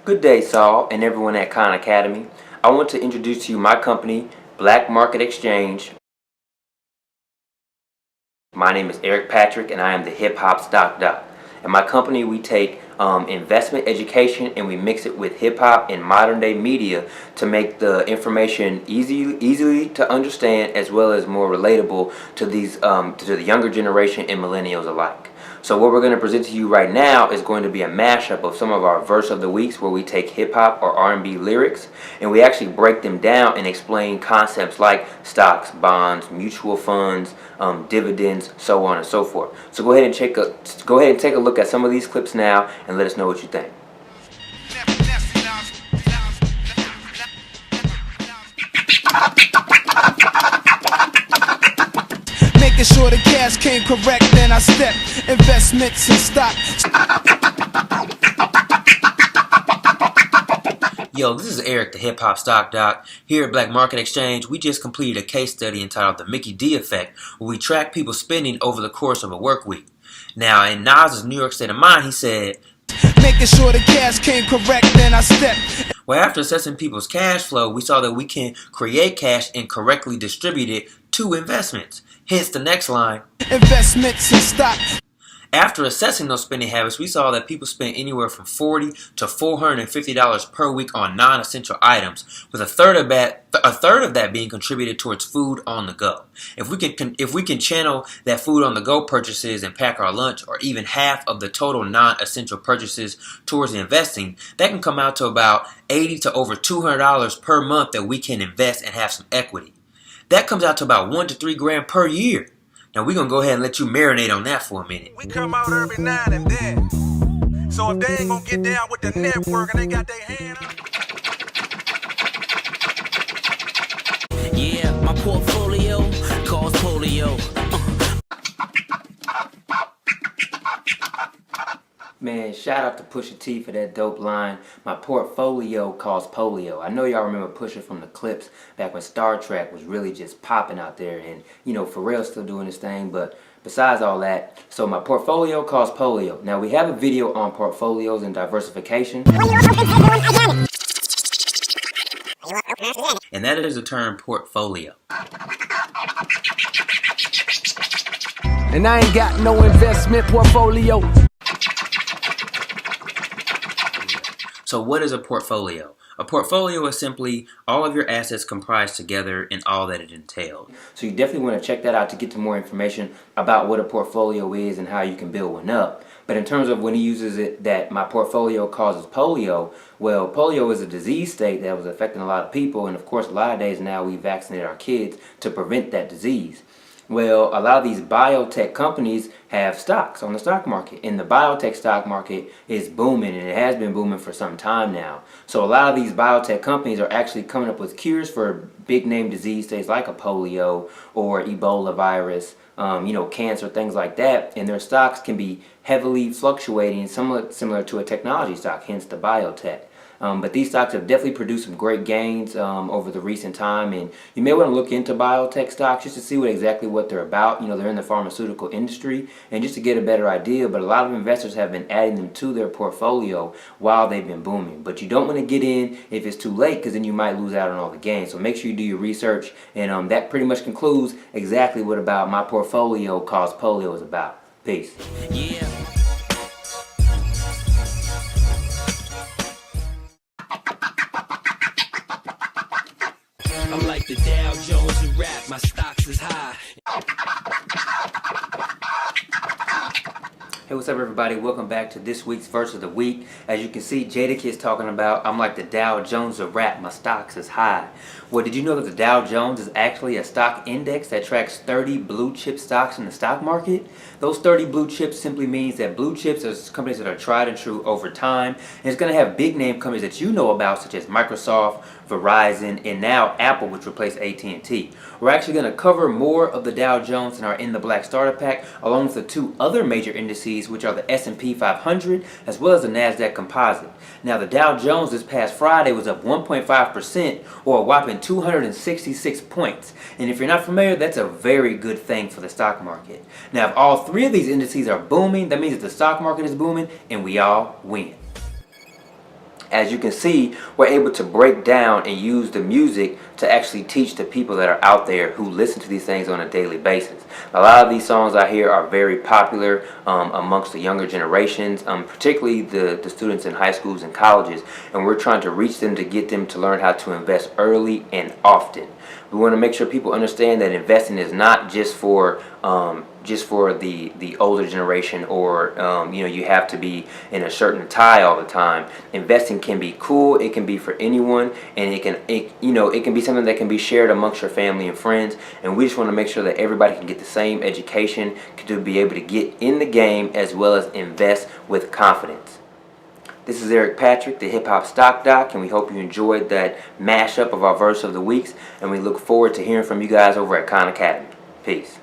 Good day, Saul, and everyone at Khan Academy. I want to introduce to you my company, Black Market Exchange. My name is Eric Patrick, and I am the Hip Hop Stock Doc. In my company, we take investment education and we mix it with hip hop and modern day media to make the information easily to understand, as well as more relatable to the younger generation and millennials alike. So what we're going to present to you right now is going to be a mashup of some of our verse of the weeks, where we take hip hop or R&B lyrics and we actually break them down and explain concepts like stocks, bonds, mutual funds, dividends, so on and so forth. So go ahead and take a look at some of these clips now and let us know what you think. Making sure the cash came correct, then I step investments and stock. Yo, this is Eric, the Hip Hop Stock Doc. Here at Black Market Exchange, we just completed a case study entitled The Mickey D Effect, where we track people's spending over the course of a work week. Now, in Nas's New York State of Mind, he said, Making sure the cash came correct, then I step. Well, after assessing people's cash flow, we saw that we can create cash and correctly distribute it to investments. Hence the next line. Investments and stock. After assessing those spending habits, we saw that people spend anywhere from $40 to $450 per week on non-essential items, with a third of that being contributed towards food on the go. If we can channel that food on the go purchases and pack our lunch, or even half of the total non-essential purchases towards investing, that can come out to about $80 to over $200 per month that we can invest and have some equity. That comes out to about $1 to $3 grand per year. Now we're going to go ahead and let you marinate on that for a minute. We come out every now and then. So if they ain't going to get down with the network and they got their hand up. Yeah, my portfolio calls polio. Man, shout out to Pusha T for that dope line. My portfolio caused polio. I know y'all remember Pusha from the clips back when Star Trek was really just popping out there, and you know, Pharrell's still doing his thing. But besides all that, so my portfolio caused polio. Now we have a video on portfolios and diversification, and that is the term portfolio. And I ain't got no investment portfolio. So what is a portfolio? A portfolio is simply all of your assets comprised together and all that it entails. So you definitely want to check that out to get to more information about what a portfolio is and how you can build one up. But in terms of when he uses it that my portfolio causes polio, well, polio is a disease state that was affecting a lot of people, and of course a lot of days now we vaccinate our kids to prevent that disease. Well, a lot of these biotech companies have stocks on the stock market, and the biotech stock market is booming, and it has been booming for some time now. So a lot of these biotech companies are actually coming up with cures for big name disease states like a polio or Ebola virus, cancer, things like that, and their stocks can be heavily fluctuating, somewhat similar to a technology stock, hence the biotech. But these stocks have definitely produced some great gains over the recent time, and you may want to look into biotech stocks just to see exactly what they're about. You know, they're in the pharmaceutical industry, and just to get a better idea. But a lot of investors have been adding them to their portfolio while they've been booming. But you don't want to get in if it's too late, because then you might lose out on all the gains. So make sure you do your research, and that pretty much concludes exactly what about my portfolio caused polio is about. Peace. Yeah. I'm like the Dow Jones of rap, my stocks is high. Hey, what's up everybody? Welcome back to this week's Verse of the Week. As you can see, Jadakiss talking about, I'm like the Dow Jones of rap, my stocks is high. Well, did you know that the Dow Jones is actually a stock index that tracks 30 blue chip stocks in the stock market? Those 30 blue chips simply means that blue chips are companies that are tried and true over time. And it's going to have big name companies that you know about, such as Microsoft, Verizon, and now Apple, which replaced AT&T. We're actually going to cover more of the Dow Jones in our In the Black Starter Pack, along with the two other major indices, which are the S&P 500 as well as the NASDAQ Composite. Now, the Dow Jones this past Friday was up 1.5%, or a whopping 266 points. And if you're not familiar, that's a very good thing for the stock market. Now, if all three of these indices are booming, that means that the stock market is booming and we all win. As you can see, we're able to break down and use the music to actually teach the people that are out there who listen to these things on a daily basis. A lot of these songs out here are very popular amongst the younger generations, particularly the students in high schools and colleges, and we're trying to reach them to get them to learn how to invest early and often. We want to make sure people understand that investing is not just for the older generation, or you have to be in a certain tie all the time. Investing can be cool. It can be for anyone, and it can be something that can be shared amongst your family and friends. And we just want to make sure that everybody can get the same education to be able to get in the game as well as invest with confidence. This is Eric Patrick, the Hip Hop Stock Doc, and we hope you enjoyed that mashup of our verse of the weeks, and we look forward to hearing from you guys over at Khan Academy. Peace.